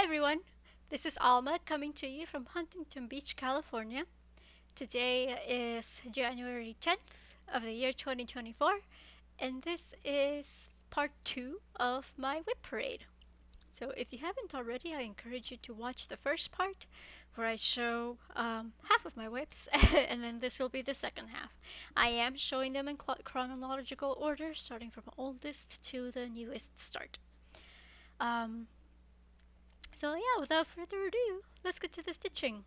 everyone, this is Alma coming to you from Huntington Beach, California. Today is January 10th of the year 2024, and this is part 2 of my WIP parade. So if you haven't already, I encourage you to watch the first part where I show half of my WIPs, and then this will be the second half. I am showing them in chronological order, starting from oldest to the newest start. Um, So yeah, without further ado, let's get to the stitching.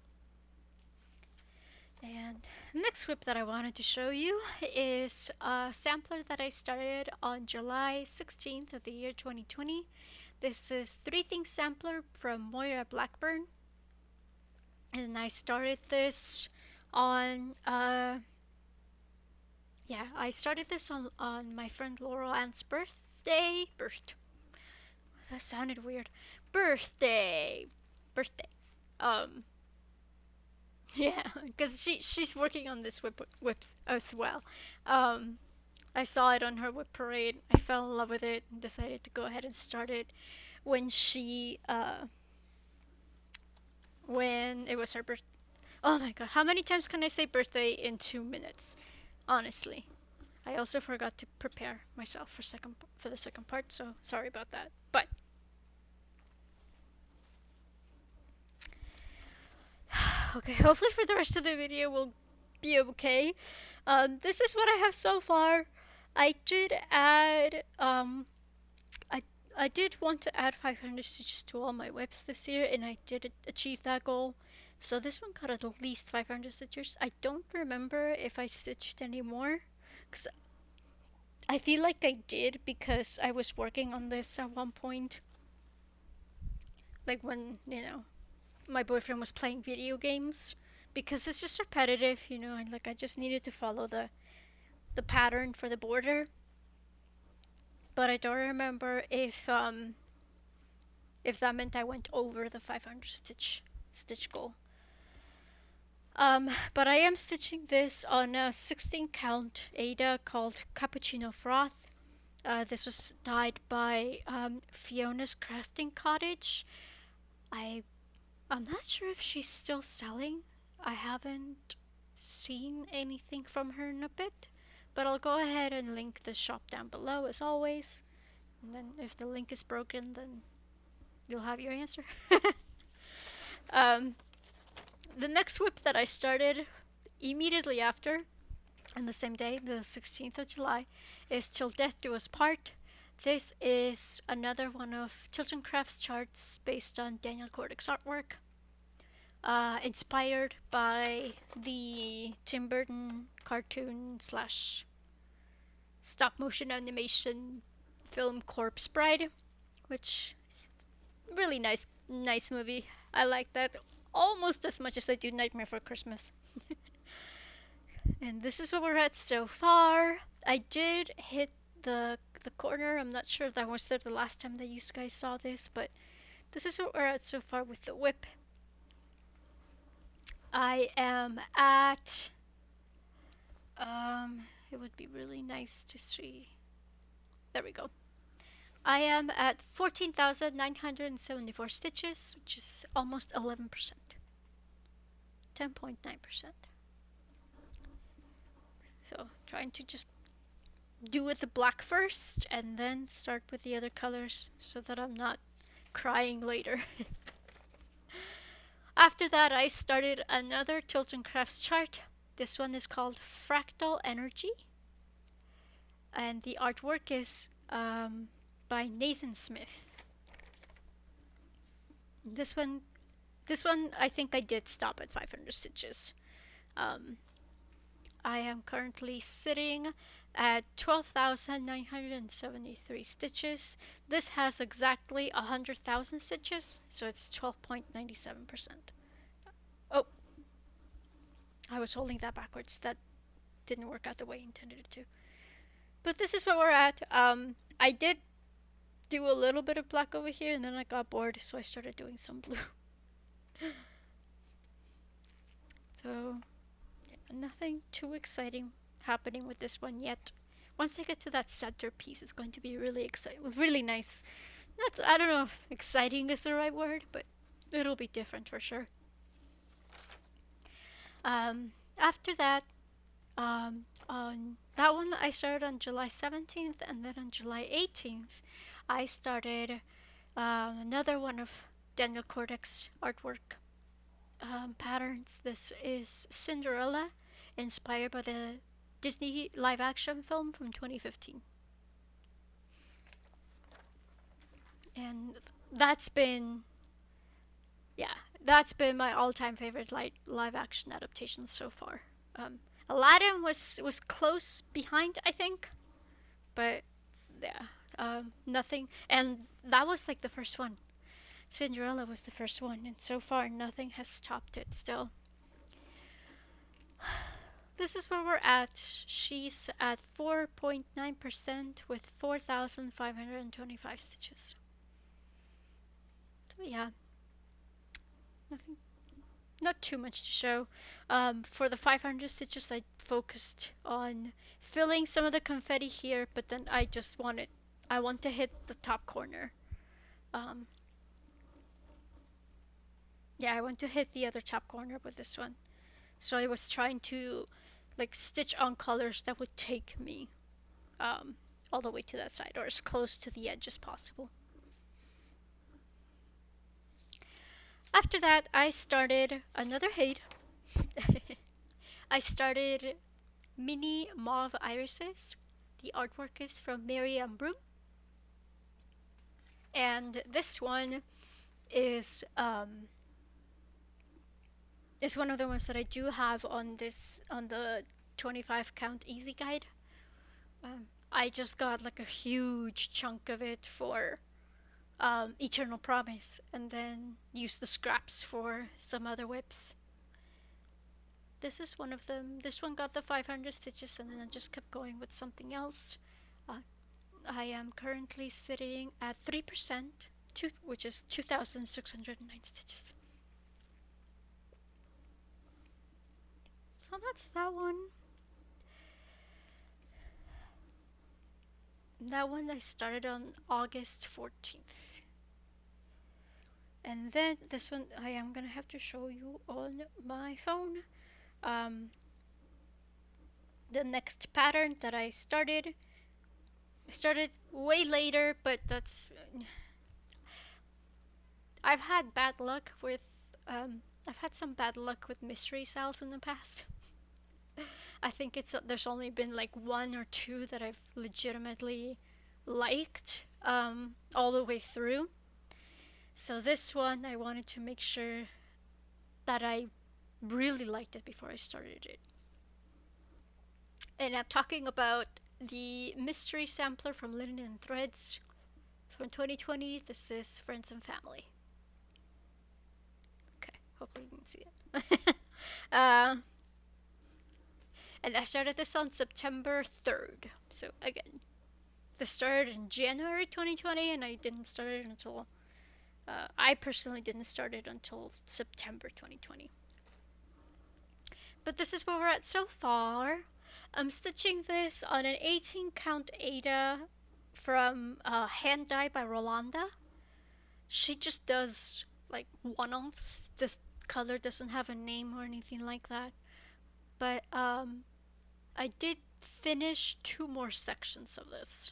And the next whip that I wanted to show you is a sampler that I started on July 16th of the year 2020. This is Three Things Sampler from Moira Blackburn. And I started this on, on my friend Laurel Ann's birthday. That sounded weird. Birthday. Birthday. Um, Yeah, because she's working on this whip as well. Um, I saw it on her whip parade. I fell in love with it and decided to go ahead and start it when when it was her birthday. Oh my god, how many times can I say birthday in 2 minutes? Honestly, I also forgot to prepare myself for the second part, so sorry about that. But okay, hopefully for the rest of the video we'll be okay. This is what I have so far. I did add, I, I did want to add 500 stitches to all my WIPs this year, and I did achieve that goal. So this one got at least 500 stitches. I don't remember if I stitched any more, because I feel like I did because I was working on this at one point. Like when, my boyfriend was playing video games. Because it's just repetitive, and like I just needed to follow the pattern for the border. But I don't remember if that meant I went over the 500 stitch goal. But I am stitching this on a 16 count Aida called Cappuccino Froth. This was dyed by Fiona's Crafting Cottage. I'm not sure if she's still selling. I haven't seen anything from her in a bit, but I'll go ahead and link the shop down below as always. And then if the link is broken, then you'll have your answer. The next whip that I started immediately after, on the same day, the 16th of July, is Till Death Do Us Part. This is another one of Chilton Crafts charts based on Daniel Kordick's artwork. Inspired by the Tim Burton cartoon slash stop motion animation film Corpse Bride, which is a really nice movie. I like that almost as much as I do Nightmare for Christmas. And this is what we're at so far. I did hit the corner. I'm not sure if that was there the last time that you guys saw this, but this is what we're at so far with the whip. I am at, it would be really nice to see. There we go. I am at 14,974 stitches, which is almost 11%. 10.9%. So trying to just do with the black first and then start with the other colors so that I'm not crying later. After that, I started another Chilton Crafts chart. This one is called Fractal Energy, and the artwork is by Nathan Smith. This one, I think I did stop at 500 stitches. I am currently sitting at 12,973 stitches. This has exactly 100,000 stitches, so it's 12.97%. Oh, I was holding that backwards. That didn't work out the way I intended it to. But this is where we're at. I did do a little bit of black over here, and then I got bored, so I started doing some blue. So nothing too exciting happening with this one yet. Once I get to that center piece, it's going to be really exciting, really nice. I don't know if exciting is the right word, but It'll be different for sure. After that, on that one I started on July 17th, and then on July 18th, I started another one of Daniel Kortek's artwork patterns. This is Cinderella, inspired by the Disney live action film from 2015. And that's been, yeah, that's been my all-time favorite live action adaptation so far. Um, Aladdin was close behind, I think, but yeah, nothing. And that was like the first one. Cinderella was the first one, and so far nothing has topped it still. This is where we're at. She's at 4.9% with 4,525 stitches. So yeah, nothing, not too much to show. For the 500 stitches, I focused on filling some of the confetti here, but then I want to hit the top corner. Um, yeah, I want to hit the other top corner with this one. So I was trying to like stitch on colors that would take me um, all the way to that side, or as close to the edge as possible. After that, I started another hate. I started mini mauve irises. The artwork is from Miriam Broom, and this one is is one of the ones that I do have on the 25 count easy guide. I just got like a huge chunk of it for Eternal Promise, and then used the scraps for some other WIPs. This is one of them. This one got the 500 stitches, and then I just kept going with something else. Uh, I am currently sitting at 3%, which is 2,609 stitches. So that's that one. That one I started on August 14th. And then this one I am gonna have to show you on my phone. Um, the next pattern that I started way later, but that's I've had bad luck with I've had some bad luck with mystery cells in the past. I think there's only been like one or two that I've legitimately liked all the way through. So this one I wanted to make sure that I really liked it before I started it. And I'm talking about the mystery sampler from Linen and Threads from 2020. This is Friends and Family. Okay, hopefully you can see it. And I started this on September 3rd. So again, this started in January 2020, and I didn't start it until I personally didn't start it until September 2020. But this is where we're at so far. I'm stitching this on an 18 count Ada from Hand Dye by Rolanda. She just does like one-offs. This color doesn't have a name or anything like that. But I did finish 2 more sections of this,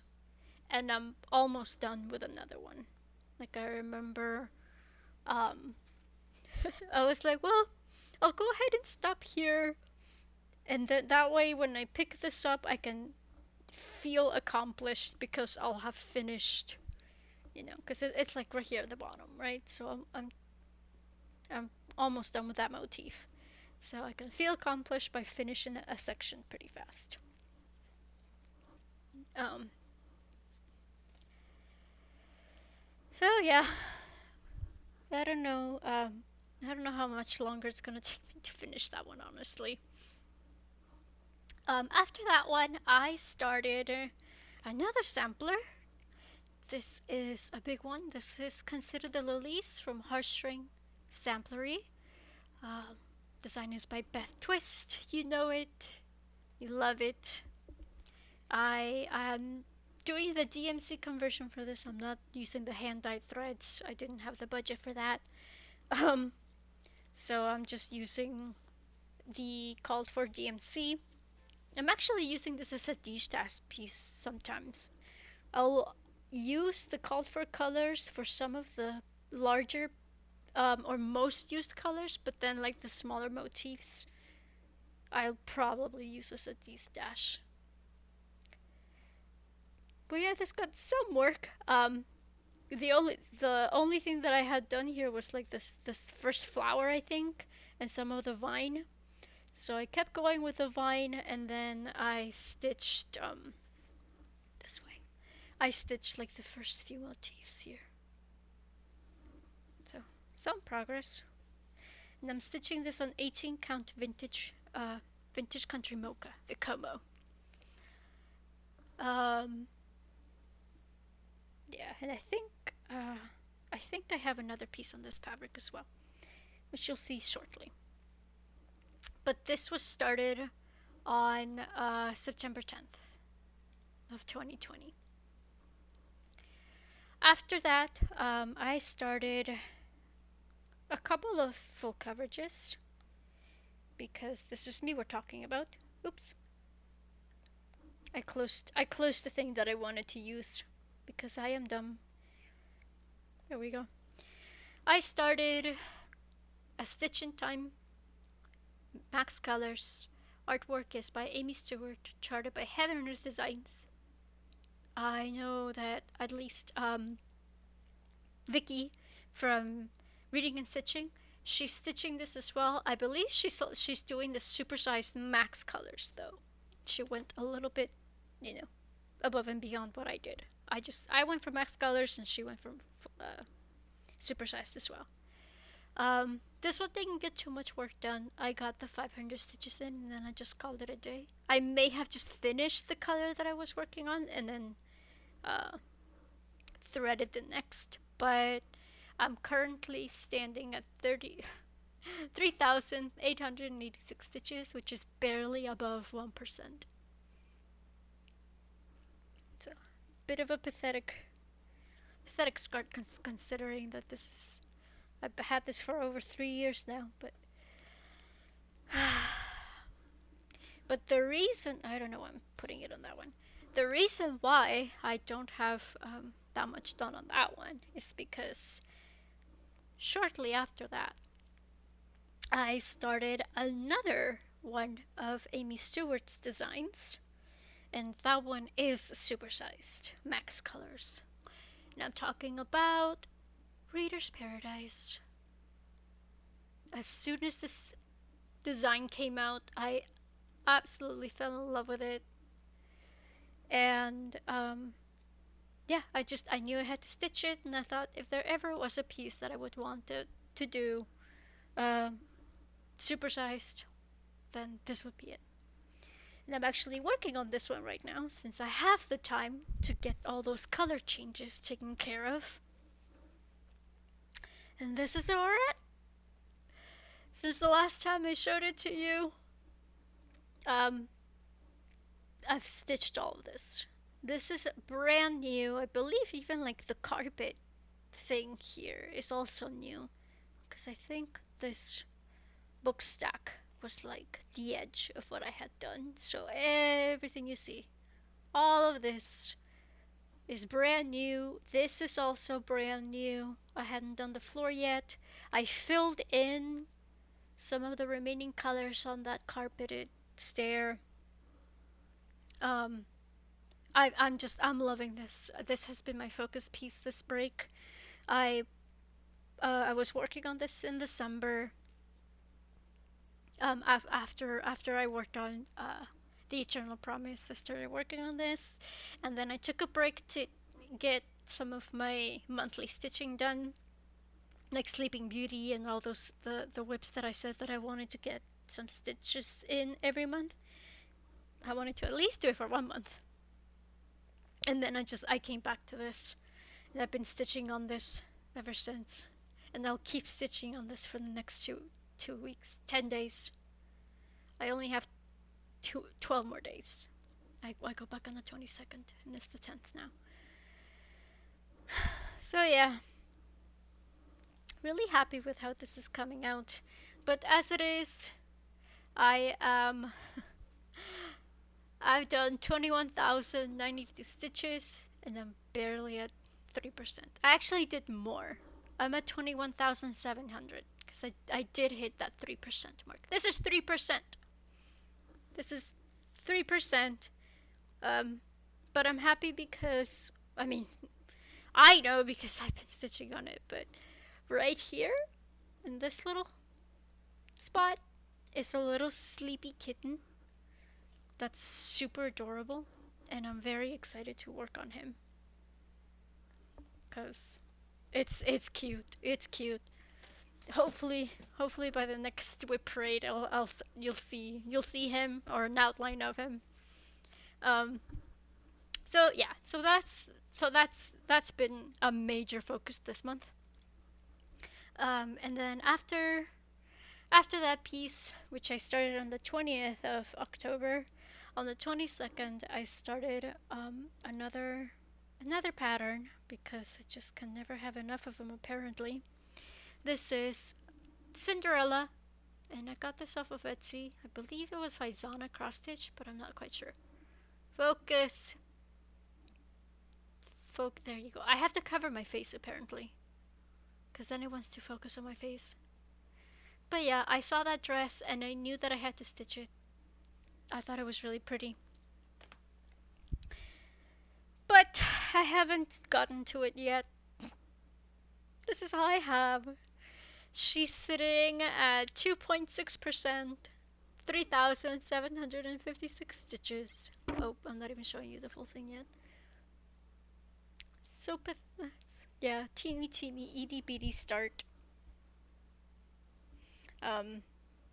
and I'm almost done with another one. Like I remember, um, I was like, well, I'll go ahead and stop here, and that way when I pick this up, I can feel accomplished because I'll have finished, because it's like right here at the bottom, right? So I'm almost done with that motif, so I can feel accomplished by finishing a section pretty fast. Um, so yeah, I don't know. I don't know how much longer it's gonna take me to finish that one, honestly. After that one, I started another sampler. This is a big one. This is Consider the Lilies from Heartstring Samplery. Um, Design is by Beth Twist. You know it. You love it. I am doing the DMC conversion for this. I'm not using the hand dyed threads. I didn't have the budget for that. Um, so I'm just using the called for DMC. I'm actually using this as a D-stash piece sometimes. I'll use the called for colors for some of the larger or most used colors, but then like the smaller motifs, I'll probably use as a D-stash. But yeah, this got some work. The only thing that I had done here was like this first flower, I think, and some of the vine. So I kept going with the vine, and then I stitched this way. I stitched like the first few motifs here. So some progress. And I'm stitching this on 18 count vintage country mocha, the Como. Um, yeah, and I think I have another piece on this fabric as well, which you'll see shortly. But this was started on September 10th of 2020. After that, I started a couple of full coverages because this is me we're talking about. Oops. I closed the thing that I wanted to use because I am dumb. There we go. I started a Stitch in Time, Max Colors. Artwork is by Amy Stewart, charted by Heaven and Earth Designs. I know that at least Vicky from Reading and Stitching, she's stitching this as well. I believe she's doing the supersized Max Colors though. She went a little bit, above and beyond what I did. I went for Max Colors and she went for supersized as well. This one didn't get too much work done. I got the 500 stitches in and then I just called it a day. I may have just finished the color that I was working on and then threaded the next, but I'm currently standing at 3,886 stitches, which is barely above 1%. So, bit of a pathetic start considering that I've had this for over 3 years now, but but the reason I don't know why I'm putting it on that one. The reason why I don't have that much done on that one is because shortly after that, I started another one of Amy Stewart's designs, and that one is supersized, max colors. And I'm talking about Reader's Paradise. As soon as this design came out, I absolutely fell in love with it. And yeah, I knew I had to stitch it, and I thought if there ever was a piece that I would want to do supersized, then this would be it. And I'm actually working on this one right now since I have the time to get all those color changes taken care of. And this is where we're at. Since the last time I showed it to you, um, I've stitched all of this. This is brand new. I believe even like the carpet thing here is also new. Because I think this book stack was like the edge of what I had done. So everything you see, all of this is brand new. This is also brand new. I hadn't done the floor yet. I filled in some of the remaining colors on that carpeted stair. Um, I'm loving this. This has been my focus piece this break. I I was working on this in December. After I worked on the Eternal Promise, I started working on this, and then I took a break to get some of my monthly stitching done, like Sleeping Beauty and all those the WIPs that I said that I wanted to get some stitches in every month. I wanted to at least do it for 1 month, and then I came back to this, and I've been stitching on this ever since, and I'll keep stitching on this for the next two weeks, 10 days. I only have 12 more days. I go back on the 22nd, and it's the 10th now. So yeah, really happy with how this is coming out. But as it is, I am I've done 21,092 stitches and I'm barely at 3%. I actually did more. I'm at 21,700 because I did hit that 3% mark. This is 3%. This is 3%. Um, but I'm happy because, I mean, I know because I've been stitching on it, but right here in this little spot is a little sleepy kitten that's super adorable, and I'm very excited to work on him because it's cute. It's cute. Hopefully by the next WIP parade, you'll see him or an outline of him. Um, so yeah, so that's been a major focus this month. And then after that piece, which I started on the 20th of October, on the 22nd I started another pattern because I just can never have enough of them apparently. This is Cinderella, and I got this off of Etsy. I believe it was Faizana cross stitch, but I'm not quite sure. Focus. There you go. I have to cover my face apparently, because then it wants to focus on my face. But yeah, I saw that dress and I knew that I had to stitch it. I thought it was really pretty. But I haven't gotten to it yet. This is all I have. She's sitting at 2.6%, 3,756 stitches. Oh, I'm not even showing you the full thing yet. So, yeah, teeny itty bitty start. Um,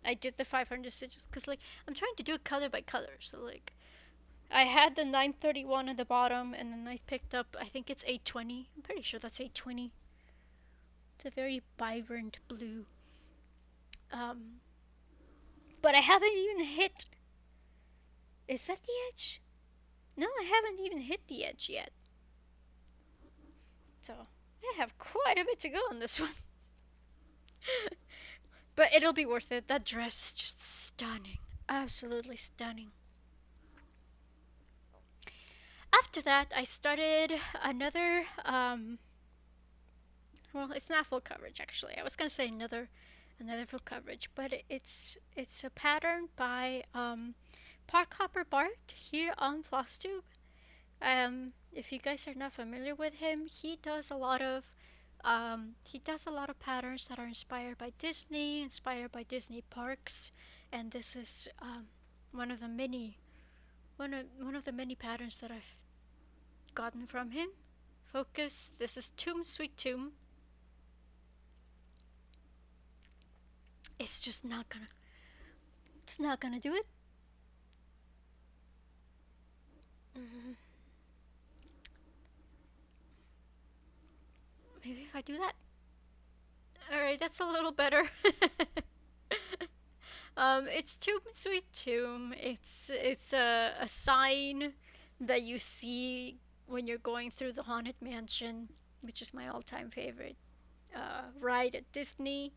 I did the 500 stitches because, like, I'm trying to do it color by color. So, like, I had the 931 at the bottom, and then I picked up, I think it's 820. I'm pretty sure that's 820. It's a very vibrant blue. But I haven't even hit. Is that the edge? No, I haven't even hit the edge yet. So I have quite a bit to go on this one. But it'll be worth it. That dress is just stunning. Absolutely stunning. After that, I started another, well, it's not full coverage actually. I was gonna say another full coverage, but it's a pattern by Park Hopper Bart here on FlossTube. If you guys are not familiar with him, he does a lot of patterns that are inspired by Disney, inspired by Disney parks, and this is one of the many patterns that I've gotten from him. Focus. This is Tomb Sweet Tomb. It's just not gonna. It's not gonna do it. Maybe if I do that. Alright, that's a little better. It's Tomb Sweet Tomb. It's a sign that you see when you're going through the Haunted Mansion, which is my all-time favorite ride at Disney.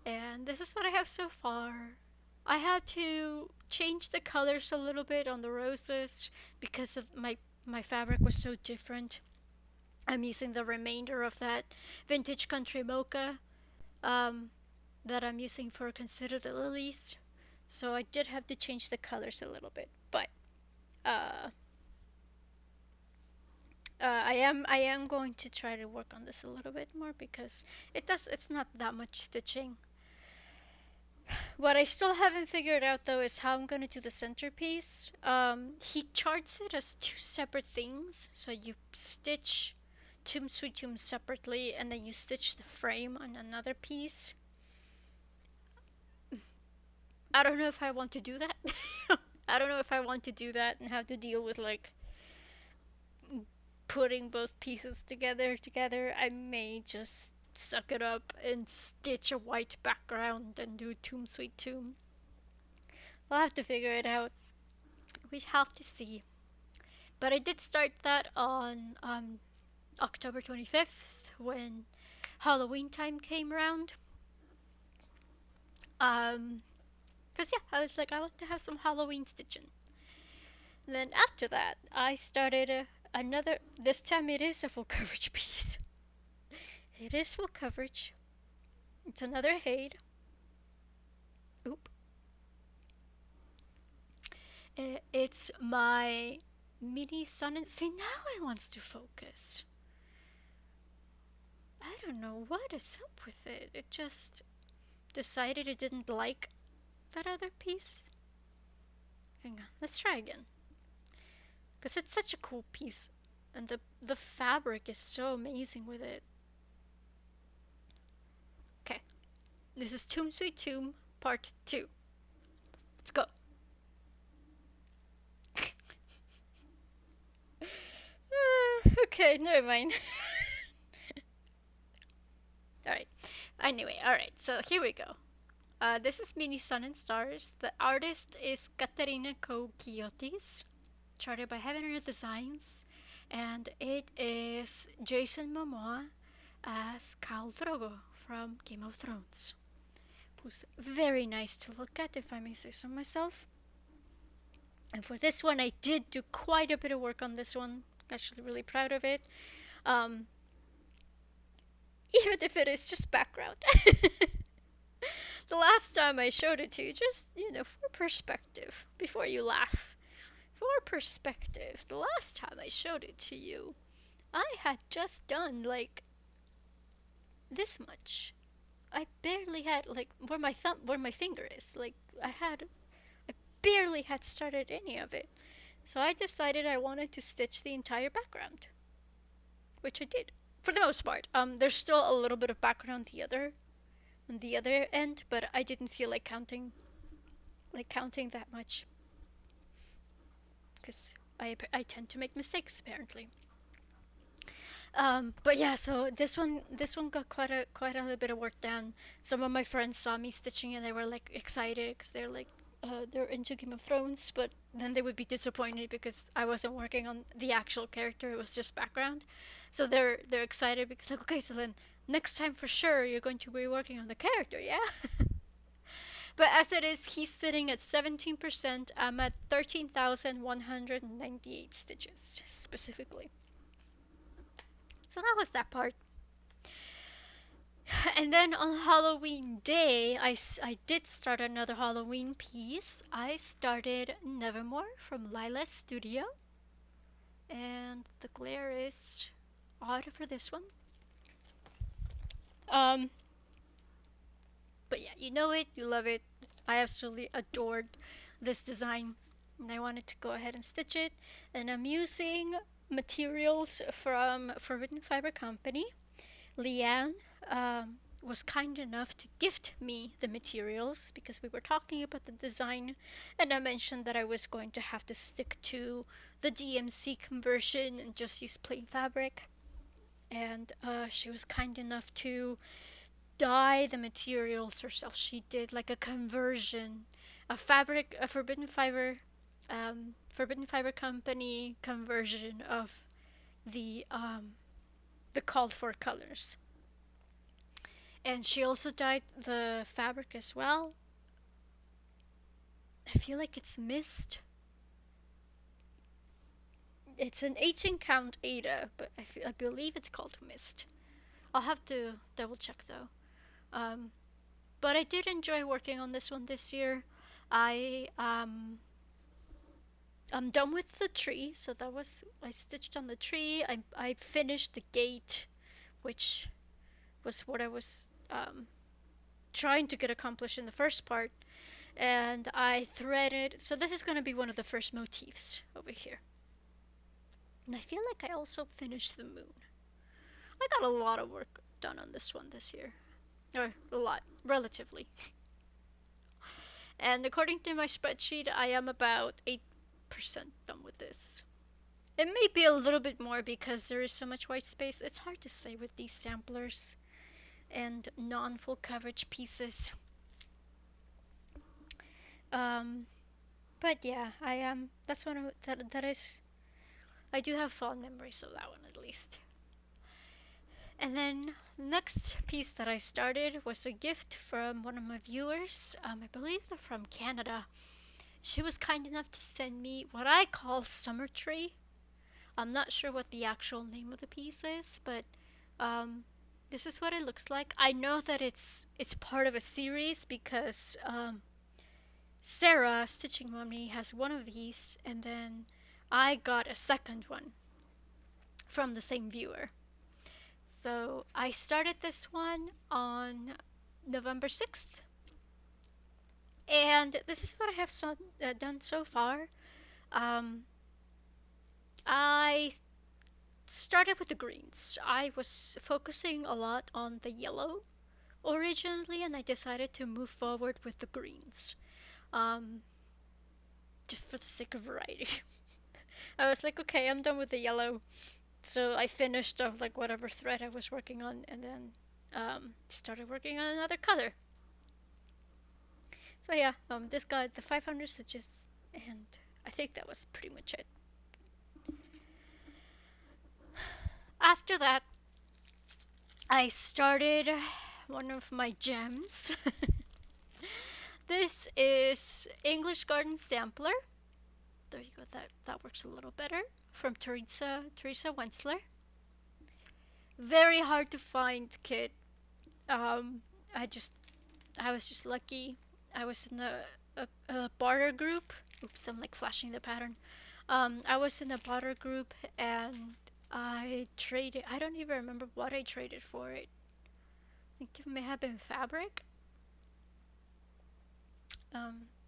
And this is what I have so far. I had to change the colors a little bit on the roses because of my fabric was so different. I'm using the remainder of that vintage country mocha that I'm using for Consider the Lilies. So I did have to change the colors a little bit, but I am going to try to work on this a little bit more because it's not that much stitching. What I still haven't figured out though is how I'm gonna do the centerpiece. He charts it as two separate things, so you stitch Tomb Sweet Tomb separately and then you stitch the frame on another piece. I don't know if I want to do that. I don't know if I want to do that and have to deal with like putting both pieces together. I may just suck it up and stitch a white background and do Tomb Sweet Tomb. We'll have to figure it out. We have to see. But I did start that on October 25th when Halloween time came around. Cause yeah, I was like, I want to have some Halloween stitching. And then after that, I started another. This time it is a full coverage piece. It is full coverage. It's another Hade. Oop. It's my mini sun and see now it wants to focus. I don't know what is up with it. It just decided it didn't like that other piece. Hang on, let's try again. Because it's such a cool piece. And the fabric is so amazing with it. Okay, this is Tomb Sweet Tomb Part 2. Let's go. Okay, never mind. Alright. Anyway, alright, so here we go. This is Mini Sun and Stars. The artist is Katerina Kokiotis, charted by Heaven and Earth Designs, and it is Jason Momoa as Khal Drogo from Game of Thrones, who's very nice to look at, if I may say so myself. And for this one, I did do quite a bit of work on this one. Actually, really proud of it. Um, Even if it is just background. The last time I showed it to you, just, for perspective, before you laugh. For perspective, the last time I showed it to you, I had just done, like, this much. I barely had, like, where my finger is. Like, I barely had started any of it. So I decided I wanted to stitch the entire background. Which I did. For the most part. There's still a little bit of background on the other end, but I didn't feel like counting that much, because I tend to make mistakes apparently. But yeah, so this one got quite a little bit of work done. Some of my friends saw me stitching and they were like excited because they're like they're into Game of Thrones, but then they would be disappointed because I wasn't working on the actual character; it was just background. So they're excited because like, okay, so then next time for sure you're going to be working on the character, yeah? But as it is, he's sitting at 17%. I'm at 13,198 stitches specifically. So that was that part. And then on Halloween Day, I did start another Halloween piece. I started Nevermore from Lila's Studio. And the glare is odd for this one. Um, but yeah, you know it, you love it. I absolutely adored this design, and I wanted to go ahead and stitch it. And I'm using materials from Forbidden Fiber Company. Leanne was kind enough to gift me the materials because we were talking about the design, and I mentioned that I was going to have to stick to the DMC conversion and just use plain fabric. And she was kind enough to dye the materials herself. She did like a conversion, a Forbidden Fiber Company conversion of the called for colors. And she also dyed the fabric as well. I feel like it's mist. It's an 18 count Ada, but I believe it's called mist. I'll have to double check though. Um, but I did enjoy working on this one this year. I'm done with the tree, so I stitched on the tree. I finished the gate, which was what I was trying to get accomplished in the first part. And I threaded, so this is going to be one of the first motifs over here. And I feel like I also finished the moon. I got a lot of work done on this one this year. Or a lot, relatively. And according to my spreadsheet, I am about 8% done with this. It may be a little bit more because there is so much white space. It's hard to say with these samplers and non-full coverage pieces. But yeah, I am. That's one of that is. I do have fond memories of that one at least. And then next piece that I started was a gift from one of my viewers. I believe they're from Canada. She was kind enough to send me what I call Summer Tree. I'm not sure what the actual name of the piece is, but um, this is what it looks like. I know that it's part of a series because Sarah, Stitching Mommy, has one of these, and then I got a second one from the same viewer. So I started this one on November 6th, and this is what I have done so far. Um, I started with the greens. I was focusing a lot on the yellow originally, and I decided to move forward with the greens, um, just for the sake of variety. I was like, okay, I'm done with the yellow. So I finished off like whatever thread I was working on, and then started working on another color. So yeah, this got the 500 stitches, and I think that was pretty much it. After that, I started one of my gems. This is English Garden Sampler. There you go. That works a little better. From Teresa Wensler. Very hard to find kit. Um, I just I was just lucky. I was in a barter group. Oops, I'm like flashing the pattern. I was in a barter group and I traded. I don't even remember what I traded for it. I think it may have been fabric.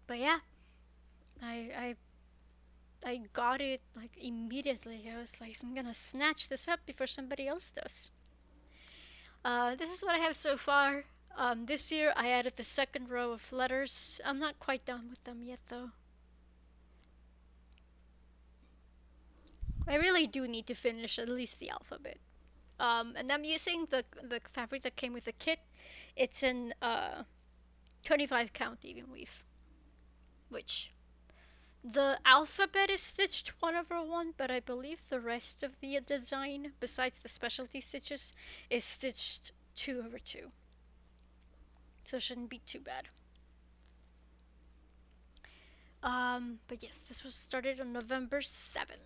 But yeah, I I got it like immediately. I was like, I'm gonna snatch this up before somebody else does. This is what I have so far. This year I added the second row of letters. I'm not quite done with them yet though. I really do need to finish at least the alphabet. And I'm using the fabric that came with the kit. It's in 25 count even weave, which the alphabet is stitched 1/1, but I believe the rest of the design, besides the specialty stitches, is stitched 2/2. So it shouldn't be too bad. But yes, this was started on November 7th.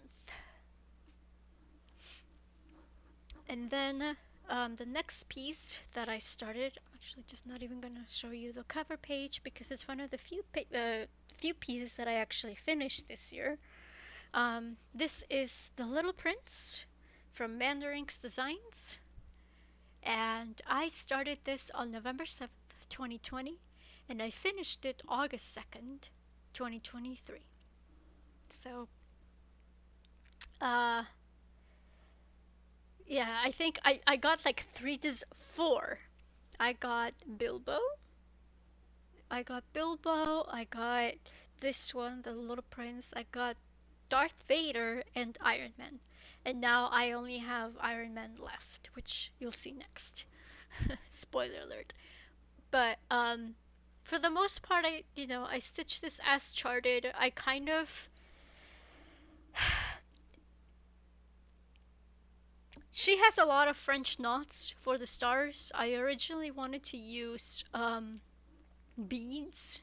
And then the next piece that I started, I'm actually just not even going to show you the cover page because it's one of the few pieces that I actually finished this year. This is The Little Prince from Mandarinx Designs, and I started this on November 7th, 2020, and I finished it August 2nd, 2023. So, uh, yeah, I think I got like four. I got Bilbo, I got this one, The Little Prince, I got Darth Vader and Iron Man. And now I only have Iron Man left, which you'll see next. Spoiler alert. But for the most part I stitched this as charted. I kind of she has a lot of French knots for the stars. I originally wanted to use beads,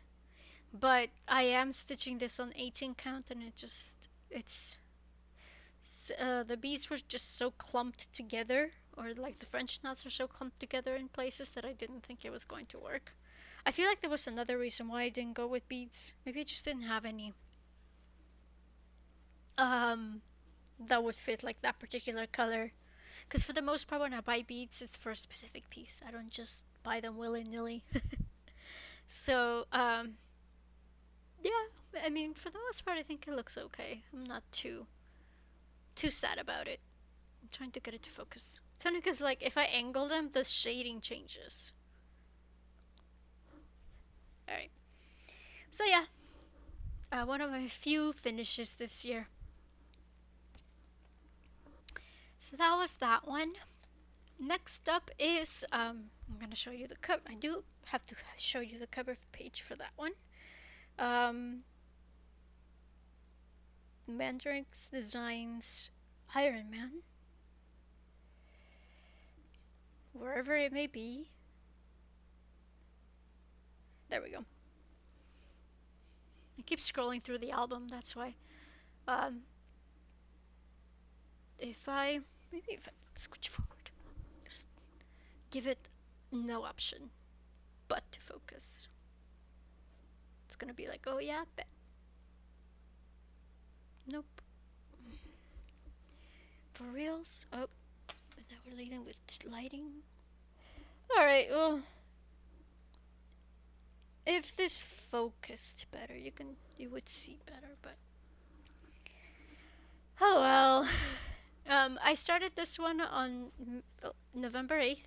but I am stitching this on 18 count and it's the beads were just so clumped together, or like the French knots are so clumped together in places that I didn't think it was going to work. I feel like there was another reason why I didn't go with beads. Maybe I just didn't have any um that would fit like that particular color. Because for the most part, when I buy beads, it's for a specific piece. I don't just buy them willy nilly. So yeah, I mean, for the most part, I think it looks okay. I'm not too sad about it. I'm trying to get it to focus. It's only because like if I angle them, the shading changes. All right. So yeah, one of my few finishes this year. So that was that one. Next up is I'm gonna show you the cover. I do have to show you the cover page for that one. Um, Mandarinx Designs Iron Man. wherever it may be. There we go. I keep scrolling through the album, that's why. Um, maybe if I switch forward, just give it no option but to focus. It's gonna be like, oh yeah, bet. Nope. For reals? Oh, now we're leading with lighting. Alright, well, if this focused better, you would see better, but oh well. I started this one on November 8th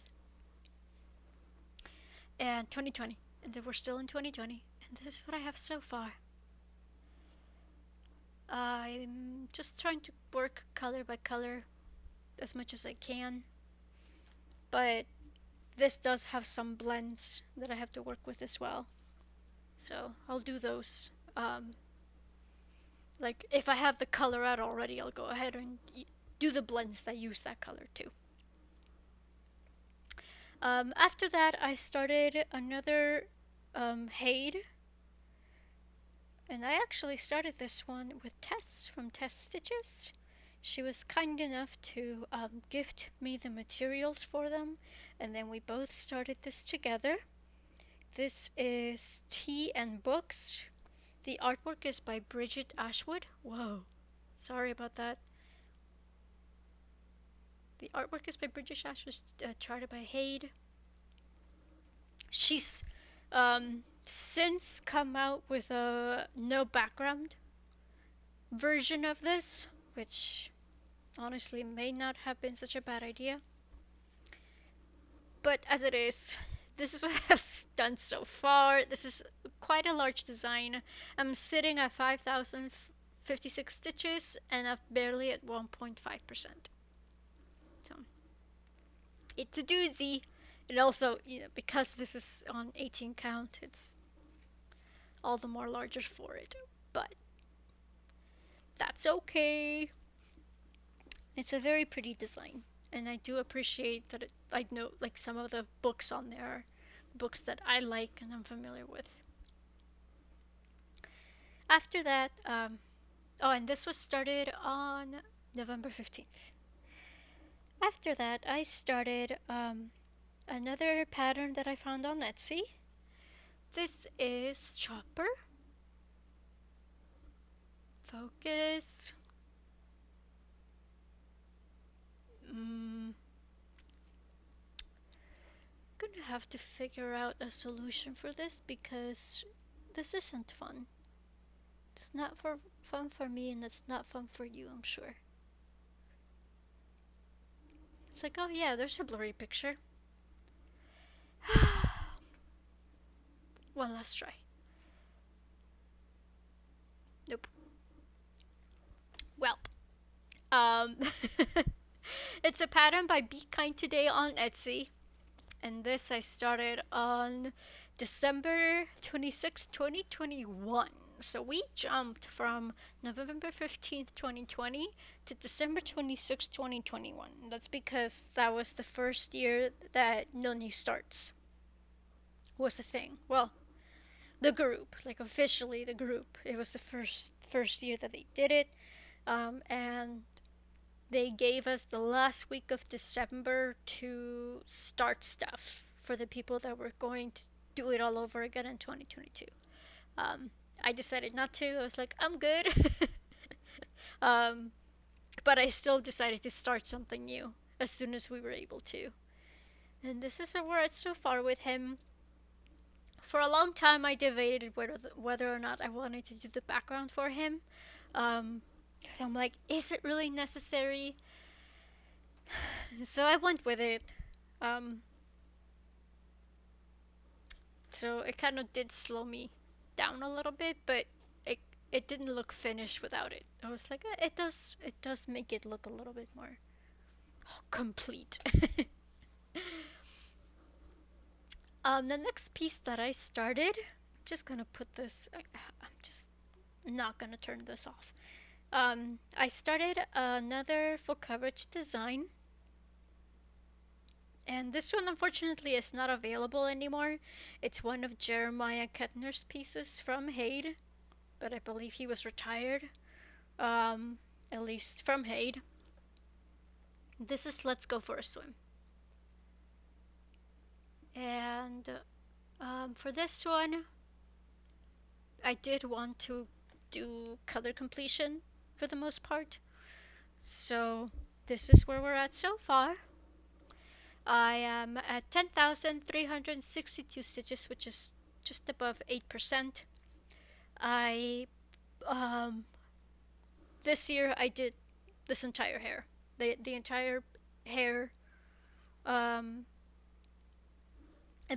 and 2020, and then we're still in 2020, and this is what I have so far. I'm just trying to work color by color as much as I can, but this does have some blends that I have to work with as well, so I'll do those. Like if I have the color out already, I'll go ahead and do the blends that use that color too. After that, I started another Hade, and I actually started this one with Tess from Tess Stitches. She was kind enough to gift me the materials for them, and then we both started this together. This is Tea and Books. The artwork is by Bridget Ashwood. Whoa, sorry about that. The artwork is by Bridget Ashwood, charted by Hade. She's since come out with a no background version of this, which honestly may not have been such a bad idea. But as it is, this is what I've done so far. This is quite a large design. I'm sitting at 5,056 stitches and I'm barely at 1.5%. So it's a doozy. And also, because this is on 18 count, it's all the more larger for it. But that's okay. It's a very pretty design, and I do appreciate that I know like some of the books on there are books that I like and I'm familiar with. After that, oh, and this was started on November 15th. After that, I started another pattern that I found on Etsy. This is Chopper. Focus. Gonna have to figure out a solution for this because this isn't fun. It's not fun for me, and it's not fun for you, I'm sure. It's like, oh yeah, there's a blurry picture. One last try. Nope. Well, um, it's a pattern by Be Kind Today on Etsy, and this I started on December 26th, 2021. So we jumped from November 15th, 2020 to December 26th, 2021. That's because that was the first year that Noni Starts was a thing. Well, the group, like officially the group. It was the first year that they did it. And they gave us the last week of December to start stuff for the people that were going to do it all over again in 2022. I decided not to. I was like, I'm good. But I still decided to start something new as soon as we were able to. And this is where we're at so far with him. For a long time, I debated whether or not I wanted to do the background for him. I'm like, is it really necessary? So I went with it. So it kind of did slow me down a little bit, but it didn't look finished without it. I was like, it does make it look a little bit more complete. The next piece that I started, I'm just gonna put this. I'm just not gonna turn this off. I started another full coverage design, And this one, unfortunately, is not available anymore. It's one of Jeremiah Kettner's pieces from Haid, but I believe he was retired, at least from Haid. This is Let's Go for a Swim. And for this one, I did want to do color completion for the most part. So this is where we're at so far. I am at 10,362 stitches, which is just above 8%. I this year I did this entire hair, the entire hair, and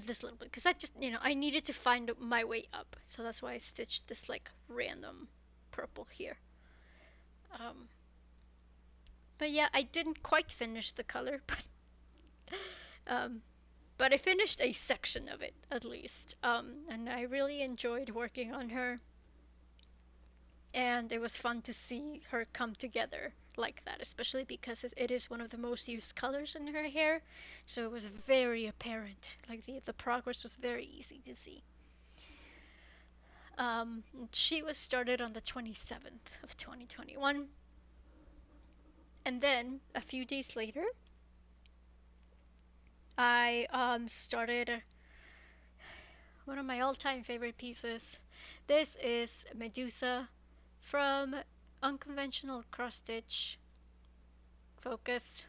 this little bit, because I just, I needed to find my way up, so that's why I stitched this like random purple here. But yeah, I didn't quite finish the color, but I finished a section of it at least, and I really enjoyed working on her. And it was fun to see her come together like that, especially because it is one of the most used colors in her hair, so it was very apparent, like the progress was very easy to see. She was started on the 27th of 2021, and then a few days later I started one of my all-time favorite pieces. This is Medusa from Unconventional Cross Stitch Focus.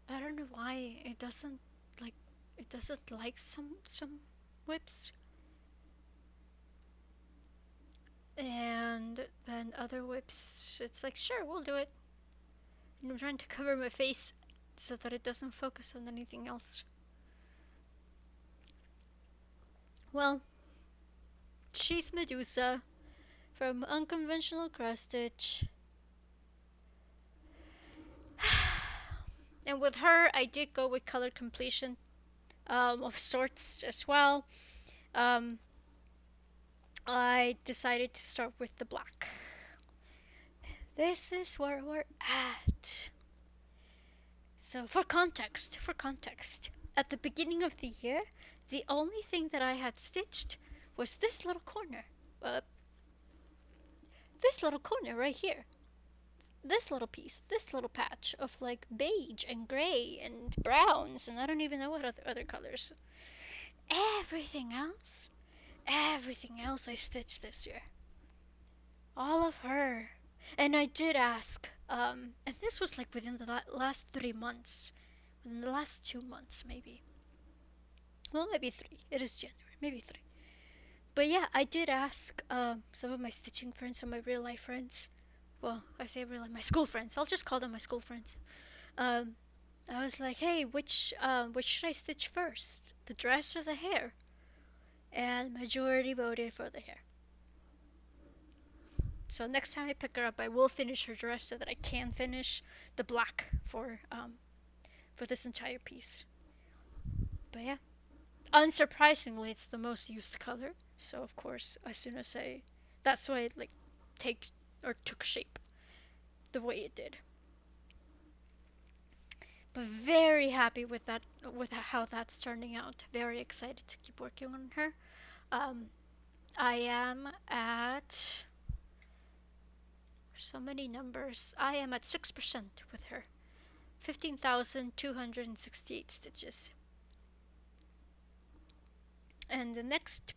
I don't know why like it doesn't like some WIPs, and then other WIPs it's like, sure, we'll do it. And I'm trying to cover my face so that it doesn't focus on anything else. Well, she's Medusa from Unconventional Cross Stitch. And with her, I did go with color completion of sorts as well. I decided to start with the black. This is where we're at. So for context, at the beginning of the year, the only thing that I had stitched was this little corner. This little corner right here. This little piece, this little patch of like beige and gray and browns, and I don't even know what other colors. Everything else I stitched this year. All of her. And I did ask, and this was like within the last 3 months, within the last 2 months maybe. Well, maybe 3. It is January, maybe 3. But yeah, I did ask some of my stitching friends, some of my real life friends. Well, I say real life, my school friends. I'll just call them my school friends. I was like, hey, which should I stitch first, the dress or the hair? And majority voted for the hair. So next time I pick her up, I will finish her dress so that I can finish the black for this entire piece. But yeah, unsurprisingly, it's the most used color. So of course, as soon as that's why it like took shape the way it did. But very happy with that, with how that's turning out. Very excited to keep working on her. I am at so many numbers. I am at 6% with her. 15,268 stitches. And the next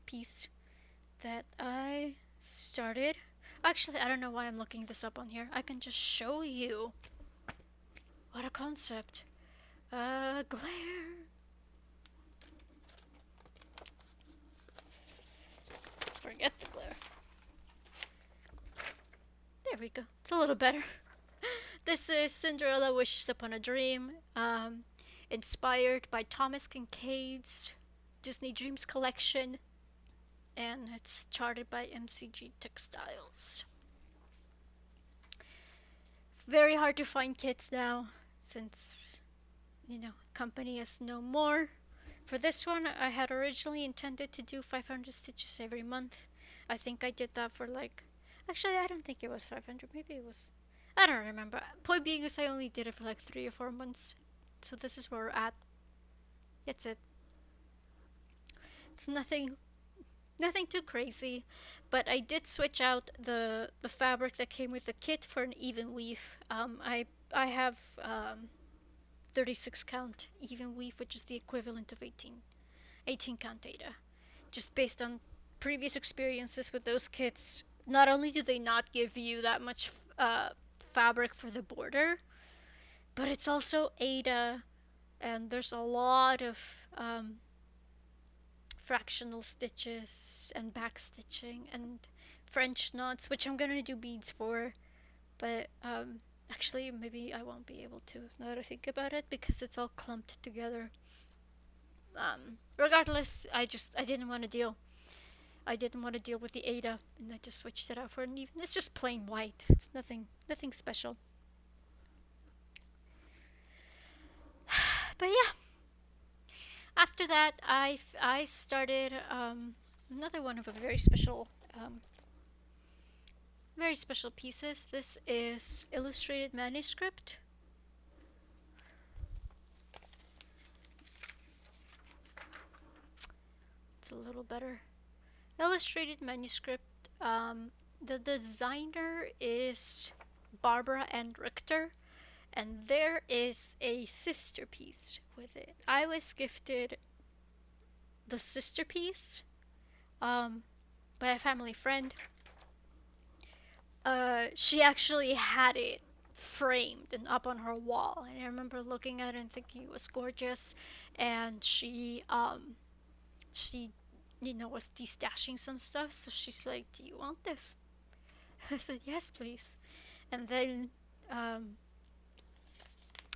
piece that I started, actually I don't know why I'm looking this up on here. I can just show you. What a concept. Glare. Forget the glare. There we go. It's a little better. This is Cinderella Wishes Upon a Dream, inspired by Thomas Kincaid's Disney Dreams collection, and it's charted by MCG Textiles. Very hard to find kits now, since, company is no more. For this one, I had originally intended to do 500 stitches every month. I think I did that for actually, I don't think it was 500, maybe it was, I don't remember. Point being is I only did it for like 3 or 4 months. So this is where we're at. That's it. It's nothing too crazy, but I did switch out the fabric that came with the kit for an even weave. I have 36 count even weave, which is the equivalent of 18 count data. Just based on previous experiences with those kits, not only do they not give you that much fabric for the border, but it's also Ada, and there's a lot of um, fractional stitches and back stitching and French knots, which I'm gonna do beads for, but actually maybe I won't be able to now that I think about it because it's all clumped together. Regardless, I didn't want to deal. I didn't want to deal with the Ada, and I just switched it out for an even. It's just plain white. It's nothing special. But yeah, after that, I started another one of a very special pieces. This is illustrated manuscript. It's a little better. Illustrated manuscript. The designer is Barbara and Richter, and there is a sister piece with it. I was gifted the sister piece by a family friend. She actually had it framed and up on her wall, and I remember looking at it and thinking it was gorgeous. And she was destashing some stuff, so she's like, "Do you want this?" I said, "Yes, please." And then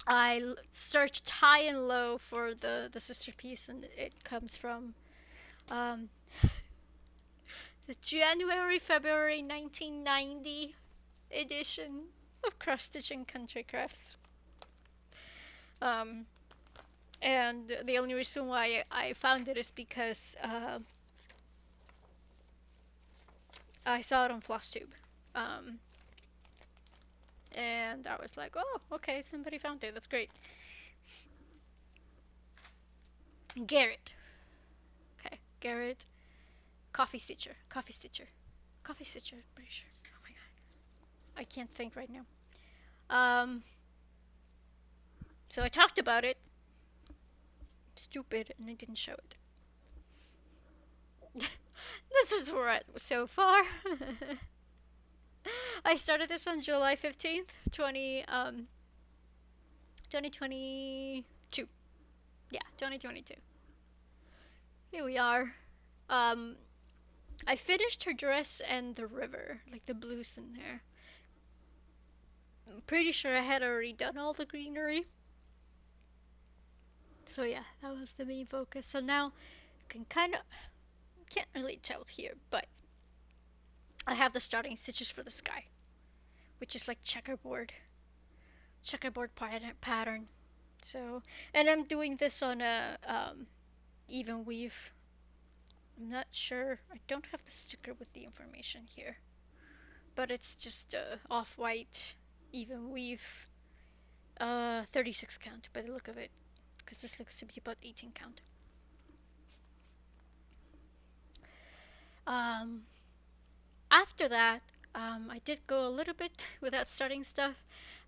I searched high and low for the sister piece, and it comes from um, the January-February 1990 edition of Cross Stitching Country Crafts. Um, and the only reason why I found it is because I saw it on FlossTube. Um, and I was like, oh, okay, somebody found it. That's great. Garrett. Okay, Garrett. Coffee Stitcher. Pretty sure. Oh my god. I can't think right now. So I talked about it. Stupid, and I didn't show it. This is where I was so far. I started this on July 15th, 2022. Yeah, 2022. Here we are. Um, I finished her dress and the river, like the blues in there. I'm pretty sure I had already done all the greenery. So yeah, that was the main focus. So now you can can't really tell here, but I have the starting stitches for the sky, which is like checkerboard pattern. So, and I'm doing this on a even weave. I'm not sure. I don't have the sticker with the information here, but it's just off-white even weave, 36 count by the look of it, because this looks to be about 18 count. After that, I did go a little bit without starting stuff.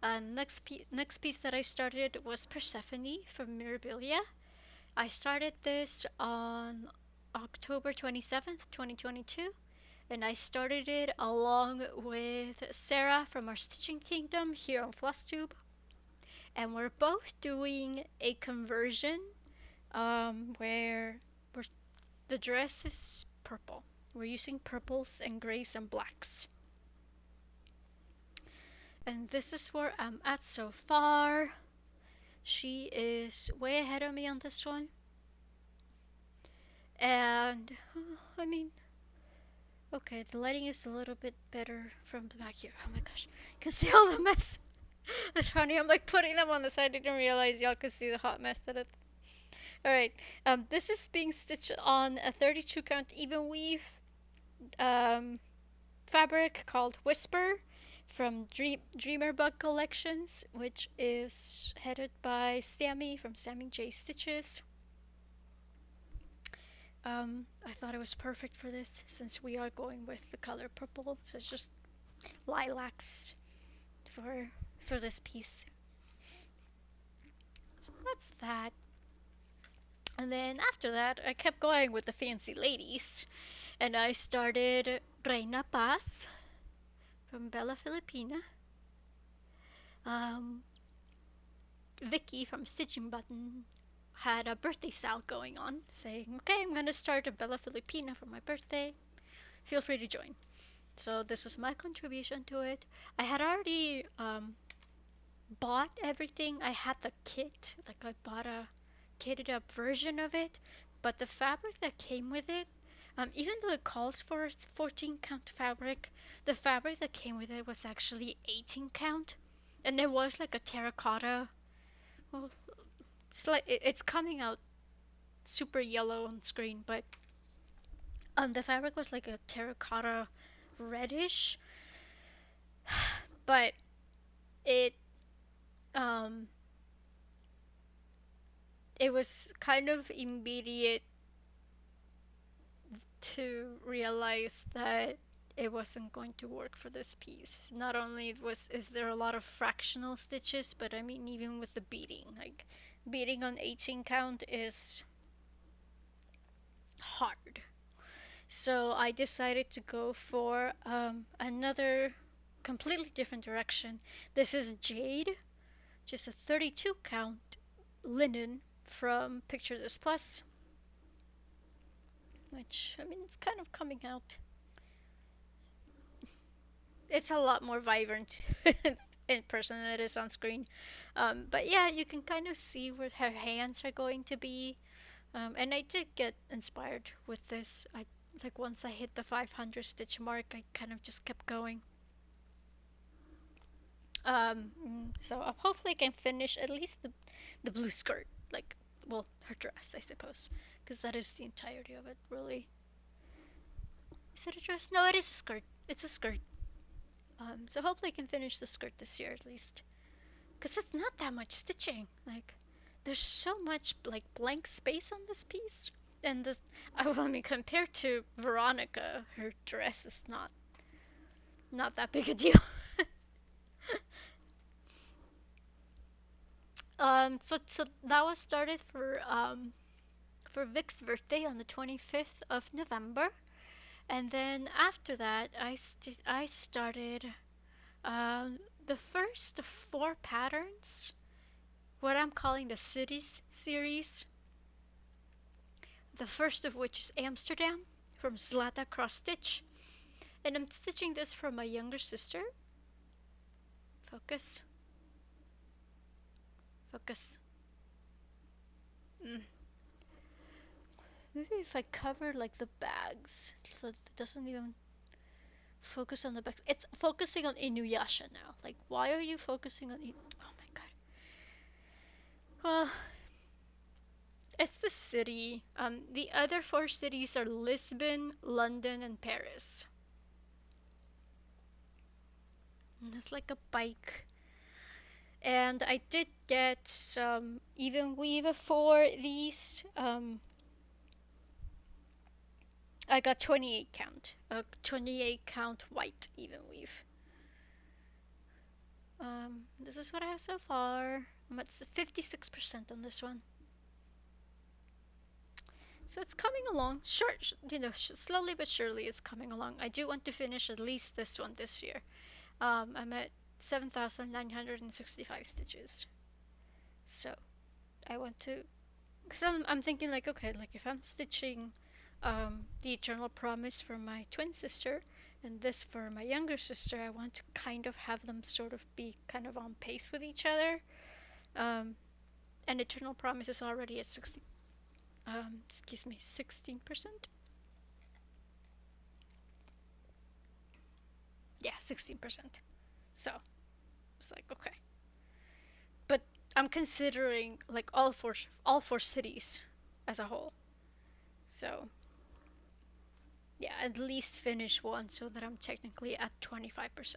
Next piece that I started was Persephone from Mirabilia. I started this on October 27th, 2022, and I started it along with Sarah from our Stitching Kingdom here on FlossTube. And we're both doing a conversion where the dress is purple. We're using purples and grays and blacks. And this is where I'm at so far. She is way ahead of me on this one. And, I mean, okay, the lighting is a little bit better from the back here. Oh my gosh, you can see all the mess. It's funny, I'm like putting them on the side. I didn't realize y'all could see the hot mess that it's. Alright, this is being stitched on a 32 count even weave fabric called Whisper from Dreamer Bug Collections, which is headed by Sammy from Sammy J Stitches. I thought it was perfect for this since we are going with the color purple, so it's just lilacs for this piece. So that's that. And then after that, I kept going with the fancy ladies, and I started Reina Paz from Bella Filipina. Um, Vicky from Stitching Button had a birthday style going on, saying, "Okay, I'm gonna start a Bella Filipina for my birthday. Feel free to join." So this was my contribution to it. I had already bought everything. I had the kit, like I bought a kitted up version of it, but the fabric that came with it, even though it calls for 14 count fabric, the fabric that came with it was actually 18 count, and it was like a terracotta. Well, it's coming out super yellow on screen, but the fabric was like a terracotta reddish, but it um it was kind of immediate to realize that it wasn't going to work for this piece. Not only is there a lot of fractional stitches, but I mean even with the beading, like beading on 18 count is hard. So I decided to go for another completely different direction. This is Jade, just a 32 count linen from Picture This Plus, which I mean it's kind of coming out. It's a lot more vibrant in person than it is on screen. But yeah, you can kind of see where her hands are going to be. And I did get inspired with this. I like once I hit the 500 stitch mark, I kind of just kept going. So hopefully I can finish at least the blue skirt, like, well, her dress, I suppose, because that is the entirety of it, really. Is it a dress? No, it is a skirt. It's a skirt. So hopefully I can finish the skirt this year at least, because it's not that much stitching. Like, there's so much like blank space on this piece, and this, I mean, compared to Veronica, her dress is not that big a deal. So that was started for Vic's birthday on the 25th of November, and then after that, I started the first four patterns, what I'm calling the cities series. The first of which is Amsterdam from Zlata Cross Stitch, and I'm stitching this for my younger sister. Focus, focus. Maybe if I cover like the bags so it doesn't even focus on the bags. It's focusing on Inuyasha now. Like, why are you focusing on oh my god. Well, it's the city. The other four cities are Lisbon, London, and Paris. And it's like a bike. And I did get some even weave for these. I got 28 count. 28 count white even weave. This is what I have so far. I'm at 56% on this one. So it's coming along. Short, slowly but surely it's coming along. I do want to finish at least this one this year. I'm at 7,965 stitches. So I want to, because I'm thinking like, okay, like if I'm stitching the Eternal Promise for my twin sister and this for my younger sister, I want to kind of have them sort of be kind of on pace with each other. And Eternal Promise is already at 16%. Yeah, 16%. So it's like, okay, but I'm considering like all four cities as a whole. So yeah, at least finish one so that I'm technically at 25%.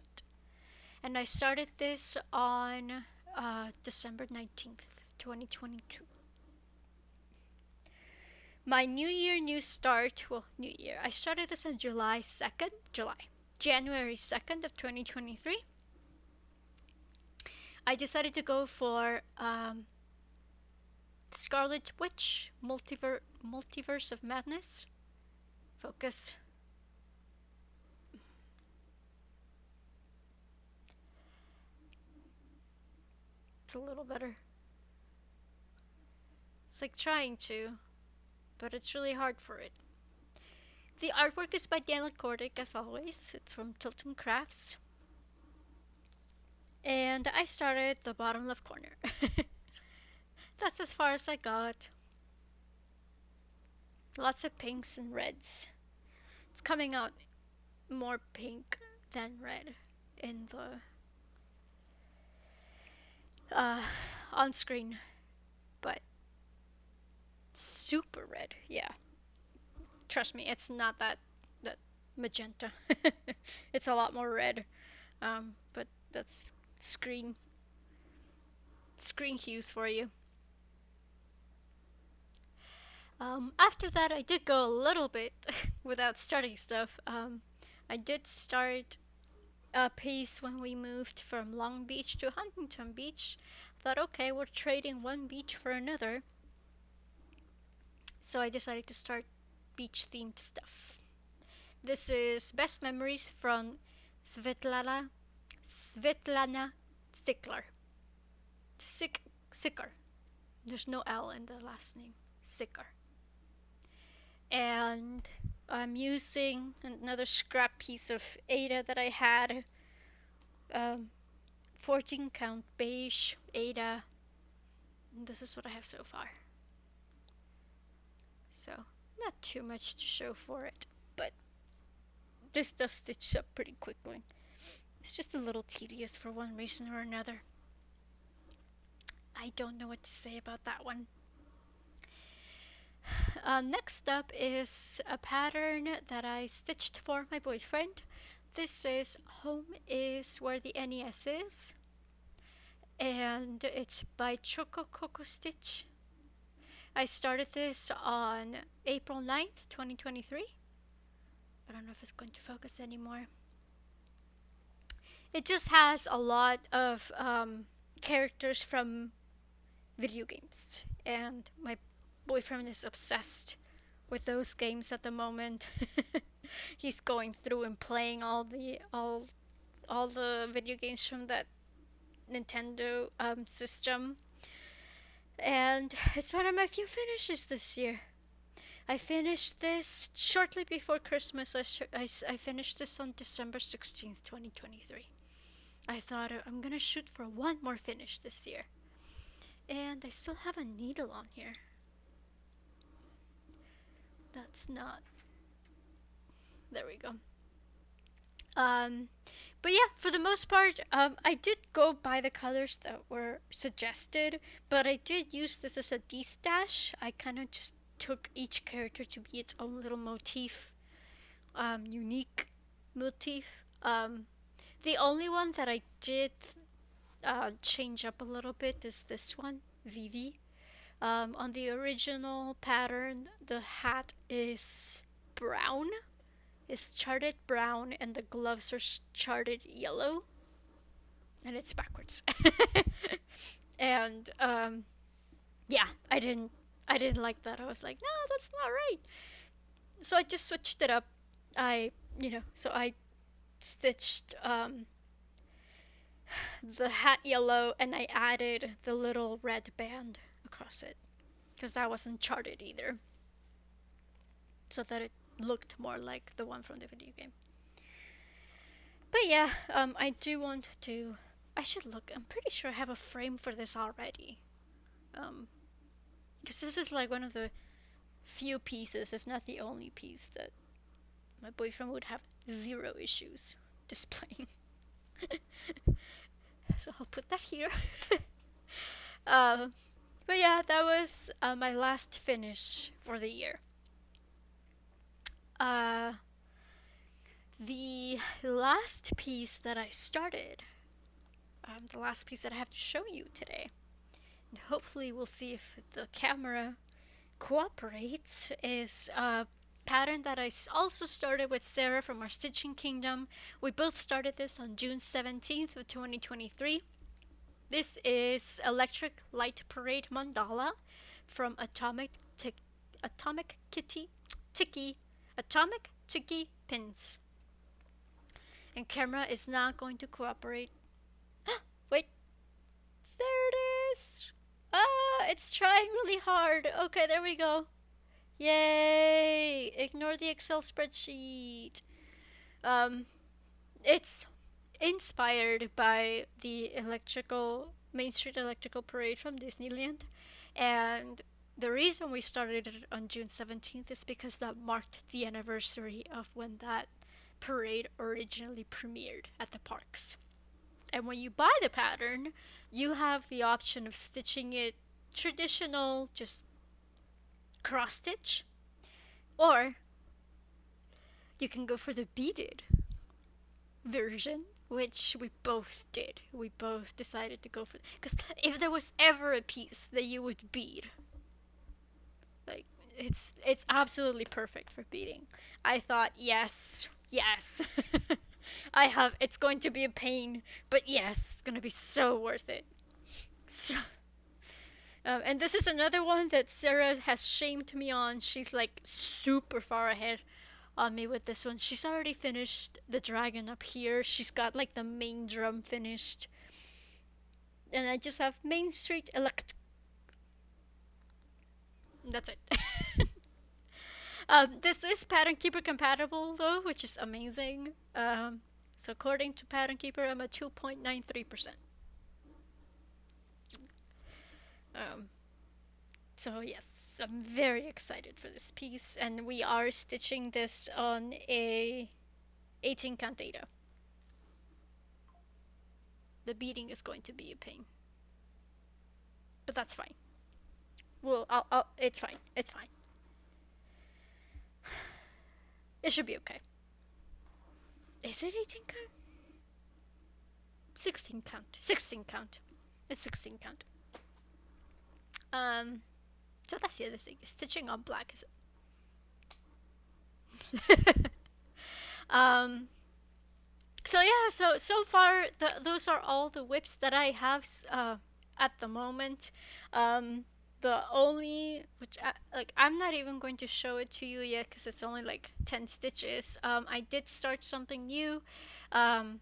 and I started this on December 19th, 2022. My New Year, new start. Well, New Year. I started this on January 2nd of 2023. I decided to go for Scarlet Witch Multiverse of Madness. Focus. It's a little better. It's like trying to, but it's really hard for it. The artwork is by Daniel Kordick, as always. It's from Tilton Crafts. And I started the bottom left corner. That's as far as I got. Lots of pinks and reds. It's coming out more pink than red in the on screen, but super red. Yeah, trust me, it's not that magenta. It's a lot more red. But that's screen hues for you. After that, I did go a little bit without starting stuff. I did start a piece when we moved from Long Beach to Huntington Beach. Thought, okay, we're trading one beach for another. So I decided to start beach themed stuff. This is Best Memories from Svetlana Stickler. Sicker. There's no L in the last name. Sicker. And I'm using another scrap piece of Ada that I had. 14 count beige Ada. And this is what I have so far. So, not too much to show for it, but this does stitch up pretty quickly. It's just a little tedious for one reason or another. I don't know what to say about that one. Next up is a pattern that I stitched for my boyfriend. This is Home is Where the NES Is, and it's by Choco Coco Stitch. I started this on April 9th, 2023. I don't know if it's going to focus anymore. It just has a lot of characters from video games, and my boyfriend is obsessed with those games at the moment. He's going through and playing all the video games from that Nintendo system, and it's one of my few finishes this year. I finished this shortly before Christmas. I finished this on December 16th, 2023. I thought I'm gonna shoot for one more finish this year. And I still have a needle on here. That's not... There we go. But yeah, for the most part, I did go by the colors that were suggested, but I did use this as a de-stash. I kind of just took each character to be its own little motif, unique motif. The only one that I did change up a little bit is this one, Vivi. On the original pattern, the hat is brown. It's charted brown, and the gloves are charted yellow, and it's backwards. And yeah, I didn't like that. I was like, no, that's not right. So I just switched it up. So I stitched the hat yellow, and I added the little red band across it, because that wasn't charted either, so that it looked more like the one from the video game. But yeah, I do want to... I should look. I'm pretty sure I have a frame for this already. Because this is like one of the few pieces, if not the only piece, that my boyfriend would have zero issues displaying. So I'll put that here. But yeah, that was my last finish for the year. The last piece that I started the last piece that I have to show you today. And hopefully we'll see if the camera cooperates, is a pattern that I also started with Sarah from our Stitching Kingdom. We both started this on June 17th of 2023. This is Electric Light Parade Mandala from Atomic Tiki Pins. And camera is not going to cooperate. Wait, there it is. Ah, it's trying really hard. Okay, there we go. Yay! Ignore the Excel spreadsheet. Um, it's inspired by the Main Street Electrical Parade from Disneyland, and the reason we started it on June 17th is because that marked the anniversary of when that parade originally premiered at the parks. And when you buy the pattern, you have the option of stitching it traditional, just cross stitch, or you can go for the beaded version, which we both did. We both decided to go for, because if there was ever a piece that you would bead, like it's absolutely perfect for beading. I thought, yes, yes. It's going to be a pain, but yes, it's gonna be so worth it. So, and this is another one that Sarah has shamed me on. She's like super far ahead on me with this one. She's already finished the dragon up here. She's got like the main drum finished. And I just have Main Street Elect. That's it. This is Pattern Keeper compatible though, which is amazing. So according to Pattern Keeper, I'm at 2.93%. Um, so yes, I'm very excited for this piece, and we are stitching this on a 18 count data. The beading is going to be a pain, but that's fine. It's fine. It's fine. It should be okay. Is it 18 count? 16 count. 16 count. It's 16 count. So that's the other thing. Stitching on black is it? So yeah, so far those are all the WIPs that I have at the moment. The only I'm not even going to show it to you yet because it's only like 10 stitches. I did start something new. The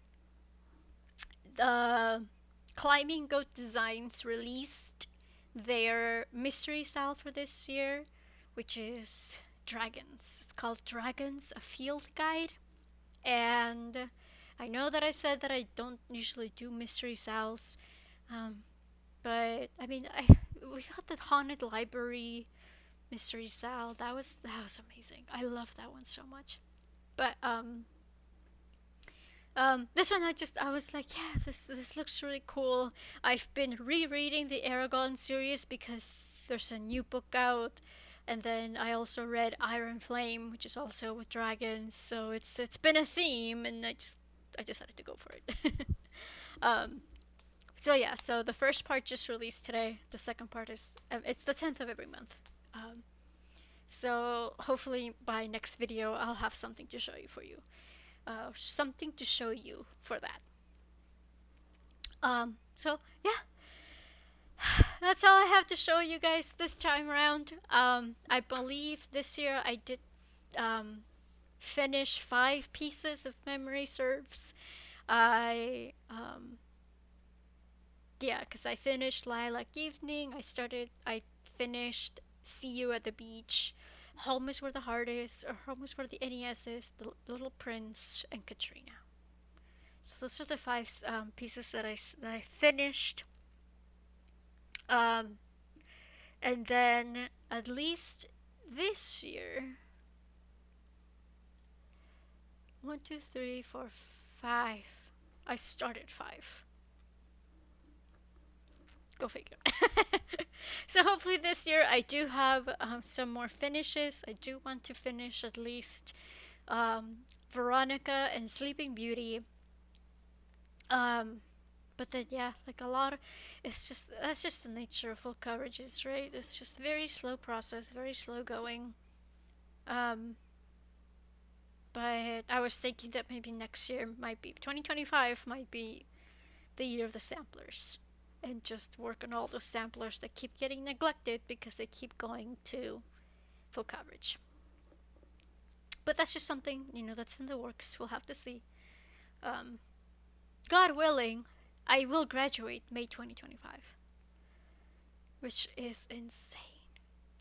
Climbing Goat Designs released their mystery style for this year, which is dragons. It's called Dragons, a Field Guide. And I know that I said that I don't usually do mystery styles, but I mean, we got the Haunted Library mystery style. That was amazing. I love that one so much. But this one I was like, yeah, this looks really cool. I've been rereading the Aragon series because there's a new book out, and then I also read Iron Flame, which is also with dragons. So it's been a theme, and I decided to go for it. So yeah, so the first part just released today. The second part is it's the 10th of every month. So hopefully by next video I'll have something to show you for that. So yeah, that's all I have to show you guys this time around. I believe this year I did finish 5 pieces if memory serves. Because I finished Lilac Evening. I finished See You at the Beach. Home is Where the Heart Is, or Home is Where the NES Is, The Little Prince, and Katrina. So those are the 5 pieces that I finished. And then at least this year, 1, 2, 3, 4, 5. I started 5. Go figure. So hopefully this year I do have some more finishes. I do want to finish at least Veronica and Sleeping Beauty. But But then yeah, like a lot of, it's just that's just the nature of full coverages, right? It's just very slow process, very slow going. Um, but I was thinking that maybe next year might be 2025 might be the year of the samplers, and just work on all the samplers that keep getting neglected because they keep going to full coverage. But that's just something, that's in the works. We'll have to see. Um, God willing, I will graduate May 2025, which is insane.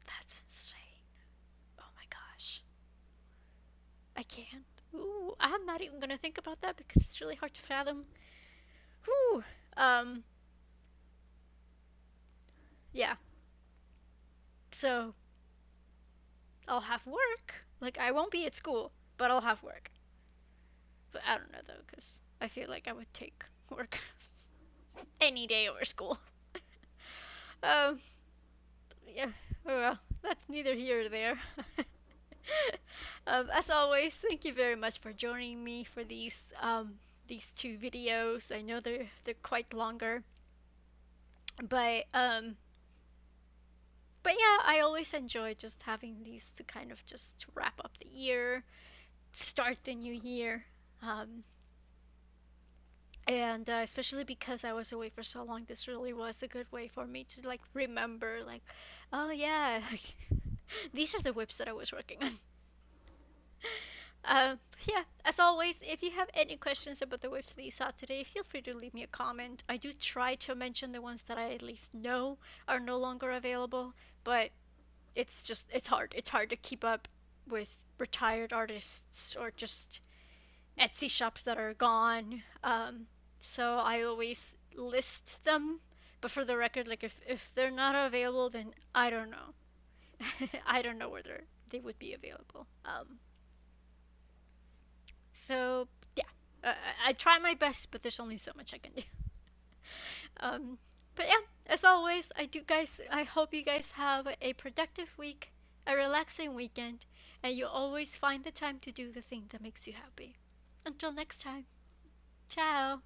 That's insane. Oh my gosh. I can't. Ooh, I'm not even gonna think about that because it's really hard to fathom. Whew. Um, yeah. So I'll have work. Like I won't be at school, but I'll have work. But I don't know though, because I feel like I would take work any day over school. Um, yeah. Oh well, that's neither here or there. As always, thank you very much for joining me for these two videos. I know they're quite longer, but yeah, I always enjoy just having these to kind of just wrap up the year, start the new year. Um, and especially because I was away for so long, this really was a good way for me to like remember, like, oh yeah, like, these are the whips that I was working on. Uh, yeah, as always, if you have any questions about the whips that you saw today, feel free to leave me a comment. I do try to mention the ones that I at least know are no longer available, but it's hard. It's hard to keep up with retired artists or just Etsy shops that are gone. So I always list them, but for the record, like if they're not available, then I don't know. I don't know where they would be available. So yeah, I try my best, but there's only so much I can do. Um, but yeah, as always, I hope you guys have a productive week, a relaxing weekend, and you always find the time to do the thing that makes you happy. Until next time, ciao.